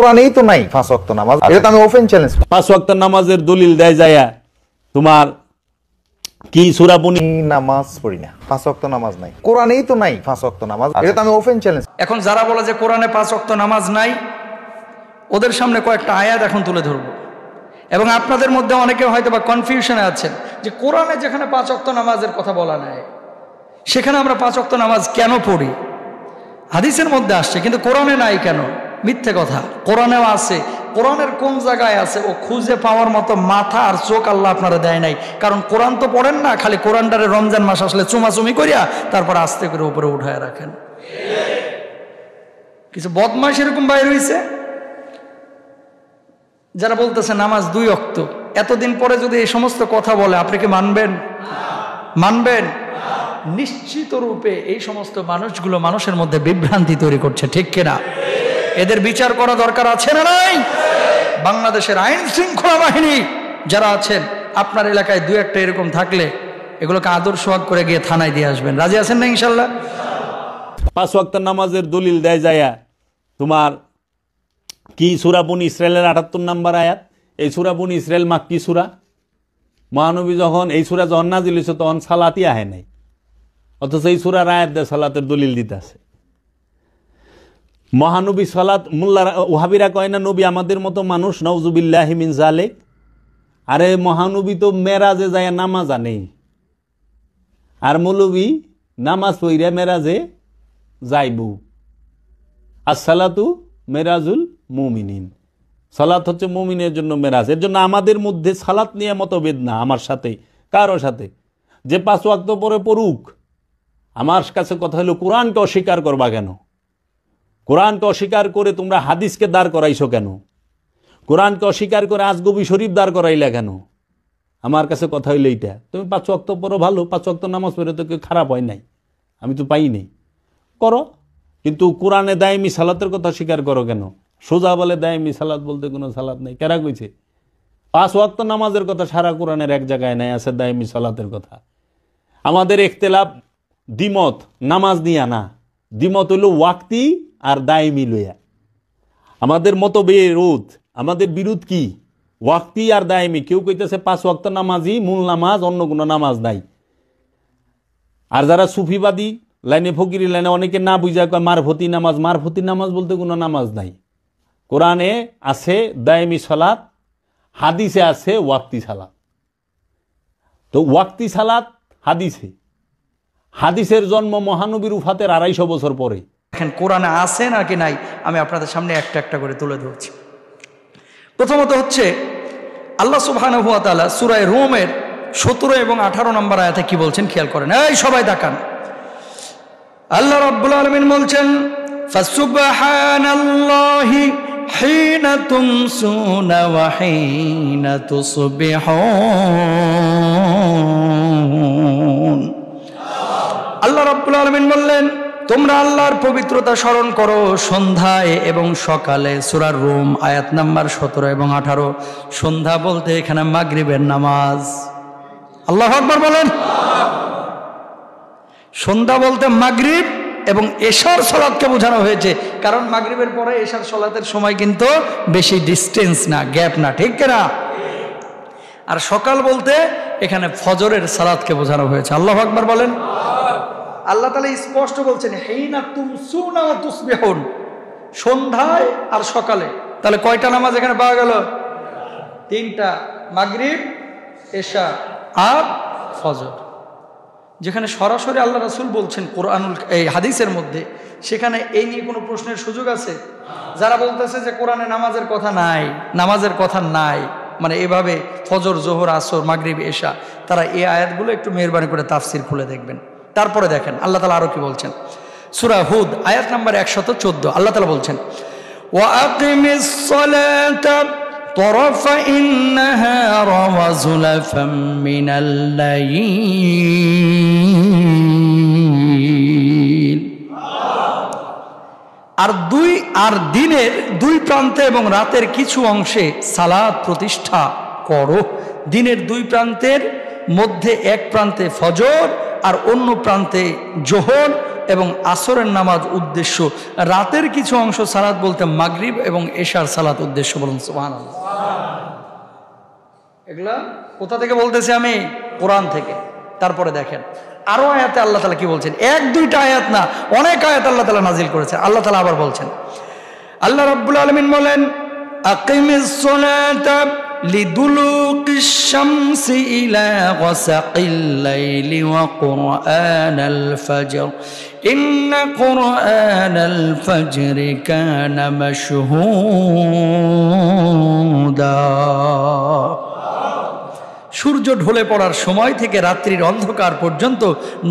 কোরআনেই তো নাই 5 ওয়াক্ত নামাজ। এটা তো আমি ওপেন চ্যালেঞ্জ। 5 ওয়াক্ত নামাজের দলিল দেয় যায়া তোমার কি সূরা বুনি নামাজ পড়ি না, 5 ওয়াক্ত নামাজ নাই, কোরআনেই তো নাই 5 ওয়াক্ত নামাজ। এটা তো আমি ওপেন চ্যালেঞ্জ। এখন যারা বলে যে কোরআনে 5 ওয়াক্ত নামাজ নাই, ওদের সামনে কয়েকটা আয়াত এখন তুলে ধরবো। এবং আপনাদের মধ্যে অনেকে হয়তো বা কনফিউশনে আছেন যে কোরআনে যেখানে 5 ওয়াক্ত নামাজের কথা বলা নাই, সেখানে আমরা 5 ওয়াক্ত নামাজ কেন পড়ি? হাদিসের মধ্যে আসছে কিন্তু কোরআনে নাই কেন? মিথ্যে কথা, কোরআনেও আছে। কোরআনের কোন জায়গায় আছে ও খুঁজে পাওয়ার মতো মাথা আর চোখ আল্লাহ আপনারা দেয় নাই। কারণ কোরআন তো পড়েন না, খালি কোরআনটারে রমজান মাস আসলে চুমাচুমি করিয়া তারপর আস্তে করে উপরে উঠায় রাখেন। কিছু বদমাশ এরকম বাইর হয়েছে যারা বলতেছে নামাজ 2 ওয়াক্ত। এতদিন পরে যদি এই সমস্ত কথা বলে আপনি কি মানবেন? মানবেন? নিশ্চিত রূপে এই সমস্ত মানুষগুলো মানুষের মধ্যে বিভ্রান্তি তৈরি করছে, ঠিক কিনা? এদের বিচার করা দরকার আছে না নাই? বাংলাদেশের আইন শৃঙ্খলা বাহিনী যারা আছেন, আপনার এলাকায় 2-1টা এরকম থাকলে এগুলোকে আদর্শ করে গিয়ে থানায় দিয়ে আসবেন। রাজি আছেন না ইনশাল্লাহ? 5 ওয়াক্ত নামাজের দলিল দেয় যায়া তোমার কি সূরা বনী ইসরাইলের 78 নম্বর আয়াত। এই সূরা বনী ইসরাইল মাক্কি সূরা। মহানবী যখন এই সূরা যখন নাজিল হয়েছে তখন সালাতই আহে নাই, অথচ এই সূরার আয়াত দিয়ে সালাতের দলিল দিতে আছে। মহানবী সালাত মোল্লারা ওহাবিরা কয় না নবী আমাদের মতো মানুষ, নাউজুবিল্লাহি মিন যালিক। আরে মহানবী তো মেরাজে যায় নামাজ আনে, আর মৌলবী নামাজ পড়িয়া মেরাজে যাইবু। আসসালাতু মেরাজুল মুমিনিন, সালাত হচ্ছে মুমিনের জন্য মেরাজ। এর জন্য আমাদের মধ্যে সালাত নিয়ে মতভেদ না আমার সাথে, কারো সাথে। যে 5 ওয়াক্ত পরে পড়ুক, আমার কাছে কথা হলো কোরআনকে অস্বীকার করবা কেন? কোরআনকে অস্বীকার করে তোমরা হাদিসকে দাঁড় করাইছো কেন? কোরআনকে অস্বীকার করে আজগবি শরীফ দাঁড় করাইলা কেন? আমার কাছে কথা হইলো এইটা। তুমি 5 ওয়াক্ত পড়ো, ভালো, 5 ওয়াক্ত নামাজ পড়ে তো কেউ খারাপ হয় নাই, আমি তো পাই নাই, করো। কিন্তু কোরআনে দায়মি সালাতের কথা স্বীকার করো কেন? সোজা বলে দায়মি সালাত বলতে কোনো সালাত নেই। কেরা কইছে? 5 ওয়াক্ত নামাজের কথা সারা কোরআনের এক জায়গায় নাই, আছে দায়মি সালাতের কথা। আমাদের ইখতিলাফ দ্বিমত নামাজ নিয়া না, দ্বিমত হইল ওয়াক্তি আর দায়মি লইয়া। আমাদের মতবিরোধ, আমাদের বিরোধ কি? ওয়াক্তি আর দায়মি। কেউ কইতেছে 5 ওয়াক্ত নামাজই মূল নামাজ, অন্য কোনো নামাজ নাই। আর যারা সুফিবাদী লাইনে, ফকিরি লাইনে অনেকে না বুঝা কয় মারফতি নামাজ। মারফতি নামাজ বলতে কোনো নামাজ নাই। কোরআনে আছে দায়মি সালাত, হাদিসে আছে ওয়াক্তি সালাত। তো ওয়াক্তি সালাত হাদিসে, হাদিসের জন্ম মহানবীর উফাতের 250 বছর পরে। এখন কোরআনে আছে নাকি নাই আমি আপনাদের সামনে একটা একটা করে তুলে ধরছি। প্রথমত হচ্ছে আল্লাহ সুবহানাহু ওয়া তাআলা সূরা রুমের 17 এবং 18 নম্বর আয়াতে কি বলছেন খেয়াল করেন। এই সবাই তাকান। আল্লাহ রাব্বুল আলামিন বলছেন, ফাসুবহানাল্লাহি হিনা তুমসুনা ওয়া হিনা তুসবিহুন। আল্লাহ রাব্বুল আলামিন বললেন, তোমরা আল্লাহর পবিত্রতা স্মরণ করো সন্ধ্যায় এবং সকালে। সূরা রুম আয়াত নাম্বার 17 এবং 18। সন্ধ্যা বলতে এখানে মাগরিবের নামাজ। আল্লাহু আকবার বলেন। সন্ধ্যা বলতে মাগরিব এবং এশার সালাতকে বোঝানো হয়েছে, কারণ মাগরিবের পরে এশার সালাতের সময় কিন্তু বেশি ডিস্টেন্স না, গ্যাপ না, ঠিক কিনা? আর সকাল বলতে এখানে ফজরের সালাতকে বোঝানো হয়েছে। আল্লাহু আকবার বলেন। আল্লাহ তাআলা স্পষ্ট বলছেন হিনা তুমসুনা ওয়া তুসবিহুন, সন্ধ্যায় আর সকালে। তাহলে কয়টা নামাজ এখানে পাওয়া গেল? 3টা, মাগরিব, এশা আর ফজর। যেখানে সরাসরি আল্লাহ রাসূল বলছেন কোরআনুল এই হাদিসের মধ্যে, সেখানে এই নিয়ে কোনো প্রশ্নের সুযোগ আছে? যারা বলতেছে যে কোরআনে নামাজের কথা নাই, নামাজের কথা নাই, মানে এভাবে ফজর, জোহর, আসর, মাগরিব, এশা, তারা এই আয়াতগুলো একটু মেহেরবানি করে তাফসীর খুলে দেখবেন। তারপরে দেখেন আল্লাহ তাআলা আরো কি বলছেন। সূরা হুদ আয়াত নাম্বার 114 আল্লাহ তাআলা বলছেন, ওয়া আকিমিস সালাতা তরফাইন নাহারা ওয়া যুলাফাম মিনাল লাইল। আর দিনের 2 প্রান্তে এবং রাতের কিছু অংশে সালাত প্রতিষ্ঠা করো। দিনের 2 প্রান্তের মধ্যে এক প্রান্তে ফজর আর অন্য প্রান্তে জোহর এবং আসরের নামাজ উদ্দেশ্য, রাতের কিছু অংশ সালাত বলতে মাগরিব এবং এশার সালাত উদ্দেশ্য। বলুন সুবহানাল্লাহ। এগুলা কোথা থেকে বলতেছি আমি? কোরআন থেকে। তারপরে দেখেন আরো আয়াতে আল্লাহ তাআলা কি বলছেন, এক দুইটা আয়াত না, অনেক আয়াত আল্লাহ তাআলা নাজিল করেছে। আল্লাহ তাআলা আবার বলছেন, আল্লাহ রাব্বুল আলামিন বলেন, আকিমিস সালাতা লিদুলুকিশ শামসি ইলা গাসাকিল লাইলি ওয়া কুরআনাল ফাজর ইন্না কুরআনাল ফাজরি কানা মাশহুদা। সূর্য ঢলে পড়ার সময় থেকে রাত্রির অন্ধকার পর্যন্ত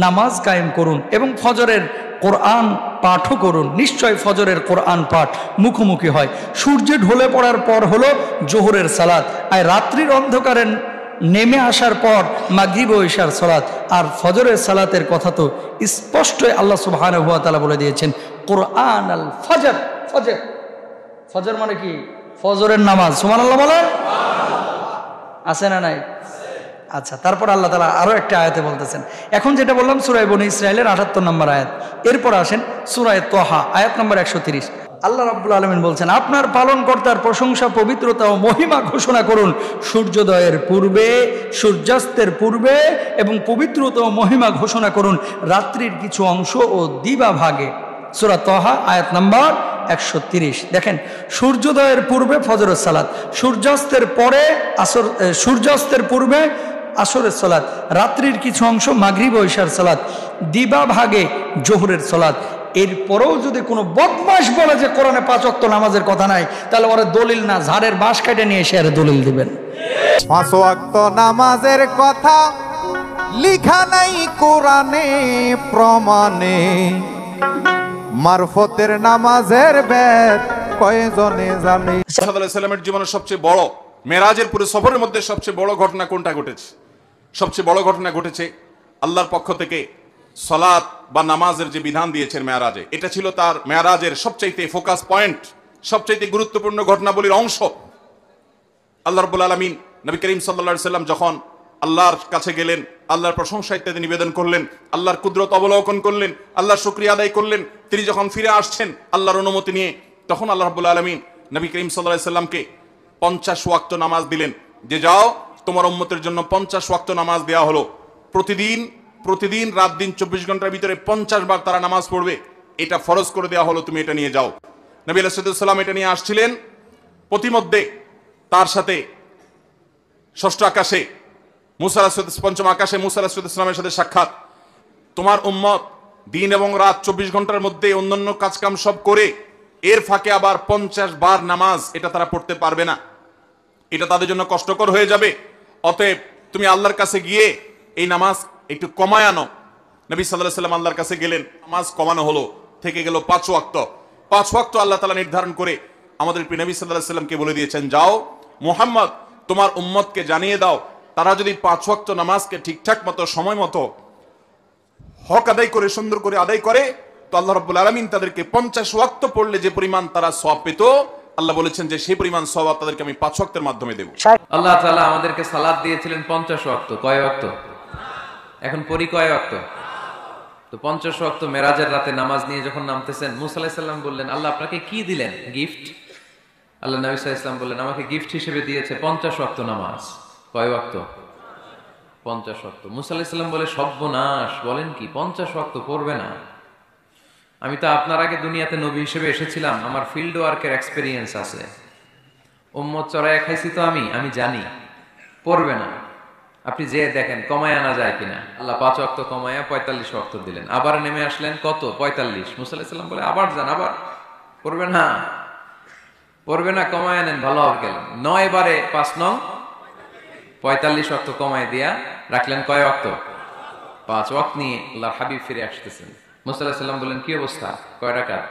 নামাজ কায়েম করুন এবং ফজরের কোরআন পাঠও করুন। নিশ্চয় ফজরের কোরআন পাঠ মুখোমুখি হয়। সূর্য ঢলে পড়ার পর হলো জোহরের সালাত, আর রাত্রির অন্ধকারে নেমে আসার পর মাগরিব ও ইশার সালাত। আর ফজরের সালাতের কথা তো স্পষ্টই আল্লাহ সুবহানাহু ওয়া তাআলা বলে দিয়েছেন, কোরআন আল ফজর। ফজর, ফজর মানে কি? ফজরের নামাজ। সুবহানাল্লাহ বলেন, আছে না নাই? আচ্ছা, তারপর আল্লাহ তাআলা আরো একটা আয়াতে বলতেছেন, এখন যেটা বললাম সূরা বনী ইসরাঈলের 78 নম্বর আয়াত। এরপর আসেন সূরা তাহা আয়াত নম্বর 130। আল্লাহ রাব্বুল আলামিন বলছেন, আপনার পালনকর্তার প্রশংসা, পবিত্রতা ও মহিমা ঘোষণা করুন সূর্যোদয়ের পূর্বে, সূর্যাস্তের পূর্বে, এবং পবিত্রতা ও মহিমা ঘোষণা করুন রাত্রির কিছু অংশ ও দিবা ভাগে। সূরা তাহা আয়াত নম্বর 130। দেখেন, সূর্যোদয়ের পূর্বে ফজরের সালাত, সূর্যাস্তের পরে আসর, সূর্যাস্তের পূর্বে আসরের সালাত, রাত্রির কিছু অংশ মাগরিব ও ইশার সালাত, দিবা ভাগে জোহরের সালাত। এরপরেও যদি কোনো বদমাশ বলে যে কোরআনে 5 ওয়াক্ত নামাজের কথা নাই, তাহলে ওরা দলিল না, ঝাড়ের বাঁশ কেটে নিয়ে এসে আর দলিল দিবেন। 5 ওয়াক্ত নামাজের কথা লিখা নাই কোরআনে প্রমাণে, মারফতের নামাজের বেদ কয়জনে জানে? সাল্লাল্লাহু আলাইহি সাল্লামের জীবনের সবচেয়ে বড়, মেরাজের পুরো সফরের মধ্যে সবচেয়ে বড় ঘটনা কোনটা ঘটেছে? সবচেয়ে বড় ঘটনা ঘটেছে আল্লাহর পক্ষ থেকে সালাত বা নামাজের যে বিধান দিয়েছেন মেরাজে। এটা ছিল তার মেরাজের সবচাইতে ফোকাস পয়েন্ট, সবচাইতে গুরুত্বপূর্ণ ঘটনাবলীর অংশ। আল্লাহ রাব্বুল আলামিন নবী করিম সাল্লাল্লাহু আলাইহি সাল্লাম যখন আল্লাহর কাছে গেলেন, আল্লাহর প্রশংসা ইত্যাদি নিবেদন করলেন, আল্লাহর কুদরত অবলোকন করলেন, আল্লাহর শুকরিয়া আদায় করলেন, তিনি যখন ফিরে আসছেন আল্লাহর অনুমতি নিয়ে, তখন আল্লাহ রাব্বুল আলামিন নবী করিম সাল্লাল্লাহু আলাইহি সাল্লামকে 50 ওয়াক্ত নামাজ দিলেন, যে যাও তোমার উম্মতের জন্য 50 ওয়াক্ত নামাজ দেওয়া হলো। প্রতিদিন রাত দিন 24 ঘন্টার ভিতরে 50 বার তারা নামাজ পড়বে, এটা ফরজ করে দেওয়া হলো, তুমি এটা নিয়ে যাও। নবী আলাইহিস সালাম এটা নিয়ে আসছিলেন। প্রতিমধ্যে তার সাথে ষষ্ঠ আকাশে মুসা আলাইহিস, পঞ্চম আকাশে মুসা আলাইহিস সালামের সাথে সাক্ষাৎ। তোমার উম্মত দিন এবং রাত 24 ঘন্টার মধ্যে অন্যান্য কাজকাম সব করে এর ফাঁকে আবার 50 বার নামাজ এটা তারা পড়তে পারবে না, এটা তাদের জন্য কষ্টকর হয়ে যাবে। অতএব তুমি আল্লাহর কাছে গিয়ে এই নামাজ একটু কমায় আনো। নবী সাল্লাল্লাহু আলাইহি সাল্লাম আল্লাহর কাছে গেলেন, নামাজ কমানো হলো, থেকে গেল 5 ওয়াক্ত। 5 ওয়াক্ত আল্লাহ তাআলা নির্ধারণ করে আমাদের প্রিয় নবী সাল্লাল্লাহু আলাইহি সাল্লামকে বলে দিয়েছেন, যাও মুহাম্মদ তোমার উম্মতকে জানিয়ে দাও, তারা যদি 5 ওয়াক্ত নামাজকে ঠিকঠাক মতো সময় মতো হক আদায় করে সুন্দর করে আদায় করে, তো আল্লাহ রাব্বুল আলামিন তাদেরকে 50 ওয়াক্ত পড়লে যে পরিমাণ তারা সওয়াব পেত, আল্লাহ বলেছেন যে সেই পরিমাণ সওয়াব তাদেরকে আমি 5 ওয়াক্তের মাধ্যমে দেব। আল্লাহ তাআলা আমাদেরকে সালাত দিয়েছিলেন 50 ওয়াক্ত। কয় ওয়াক্ত? এখন পড়ি কয় ওয়াক্ত? তো 50 ওয়াক্ত মেরাজের রাতে নামাজ নিয়ে যখন নামতেছেন, মুসা আলাইহিস সালাম বললেন, আল্লাহ আপনাকে কি দিলেন? গিফট। আল্লাহ নবী সাল্লাল্লাহু আলাইহি ওয়াসাল্লাম বললেন, আমাকে গিফট হিসেবে দিয়েছে 50 ওয়াক্ত নামাজ। কয় ওয়াক্ত? 50 ওয়াক্ত। মুসা আলাইহিস সালাম বলে, সর্বনাশ, বলেন কি 50 ওয়াক্ত পড়বে না? আমি তো আপনার আগে দুনিয়াতে নবী হিসেবে এসেছিলাম, আমার ফিল্ড ওয়ার্কের এক্সপেরিয়েন্স আছে, উম্মত চড়াইয়া খাইছি তো আমি জানি পড়বে না। আপনি যে দেখেন কমায় আনা যায় কিনা। আল্লাহ 5 ওয়াক্ত কমায়া 45 ওয়াক্ত দিলেন। আবার নেমে আসলেন কত? 45। মুসা আলাইহিস সালাম বলে, আবার যান, আবার পড়বে না, কমায় আনেন, ভালো হবে গেলেন। 9 বারে 5 নং 45 ওয়াক্ত কমায় দিয়া রাখলেন কয় ওয়াক্ত? 5 ওয়াক্ত নিয়ে আল্লাহর হাবিব ফিরে আসতেছেন। মুসা আলাইহিস সালাম বললেন, কি অবস্থা, কয় রাকাত,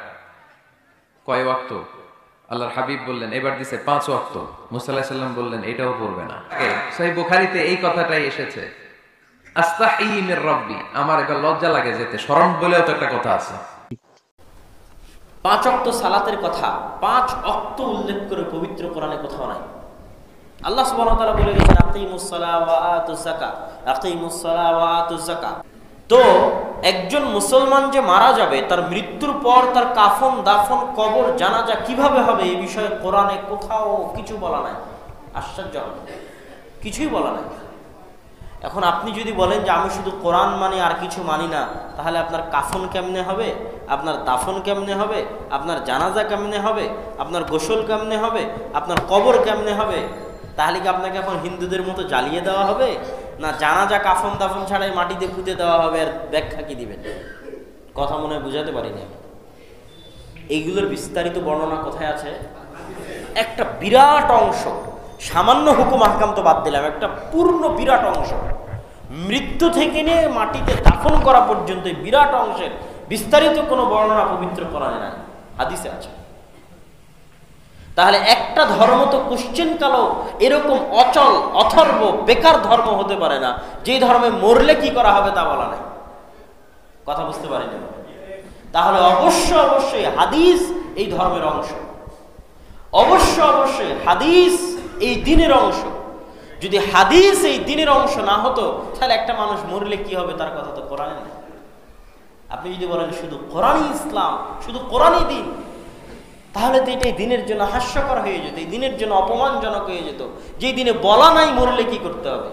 কয় ওয়াক্ত? আল্লাহর হাবিব বললেন, এবার দিছে 5 ওয়াক্ত। মুসা আলাইহিস সালাম বললেন, এটাও পড়বে না। সহিহ বুখারীতে এই কথাটাই এসেছে, আস্তাহি মির রাব্বি, আমার এবার লজ্জা লাগে যেতে, শরম বলেও তো একটা কথা আছে। 5 ওয়াক্ত সালাতের কথা 5 ওয়াক্ত উল্লেখ করে পবিত্র কোরআনে কোথাও নাই। আল্লাহ সুবহানাহু ওয়া তাআলা বলে গেছেন, আকিমুস সালাহ ওয়া আতুজ যাকাত, আকিমুস সালাহ ওয়া আতুজ যাকাত। তো একজন মুসলমান যে মারা যাবে তার মৃত্যুর পর তার কাফন দাফন কবর জানাজা কিভাবে হবে এই বিষয়ে কোরআনে কোথাও কিছু বলা নাই। আশ্চর্য হবে, কিছুই বলা নাই। এখন আপনি যদি বলেন যে আমি শুধু কোরআন মানি আর কিছু মানি না, তাহলে আপনার কাফন কেমনে হবে, আপনার দাফন কেমনে হবে, আপনার জানাজা কেমনে হবে, আপনার গোসল কেমনে হবে, আপনার কবর কেমনে হবে? তাহলে কি আপনাকে এখন হিন্দুদের মতো জ্বালিয়ে দেওয়া হবে, না জানাজা কাফন দাফন ছাড়াই মাটিতে পুঁতে দেওয়া হবে? আর ব্যাখ্যা কি দিবেন? কথা মনে হয় বুঝাতে পারিনি আমি। এইগুলোর বিস্তারিত বর্ণনা কোথায় আছে? একটা বিরাট অংশ, সামান্য হুকুম আহকাম তো বাদ দিলাম, একটা পূর্ণ বিরাট অংশ, মৃত্যু থেকে নিয়ে মাটিতে দাফন করা পর্যন্ত বিরাট অংশের বিস্তারিত কোনো বর্ণনা পবিত্র কোরআনে নাই, হাদিসে আছে। তাহলে একটা ধর্ম তো কোশ্চেন কালো এরকম অচল অথর্ব বেকার ধর্ম হতে পারে না যে ধর্মে মরলে কি করা হবে তা বলা নাই। কথা বুঝতে পারেন? তাহলে অবশ্যই হাদিস এই ধর্মের অংশ, অবশ্যই হাদিস এই দ্বীনের অংশ। যদি হাদিস এই দ্বীনের অংশ না হতো তাহলে একটা মানুষ মরলে কি হবে তার কথা তো কোরআনে নেই। আপনি যদি বলেন শুধু কোরআনই ইসলাম, শুধু কোরআনই দ্বীন, তাহলে তো এটাই দিনের জন্য হাস্যকর হয়ে যেত, এই দিনের জন্য অপমানজনক হয়ে যেত। যেই দিনে বলা নাই মরলে কি করতে হবে।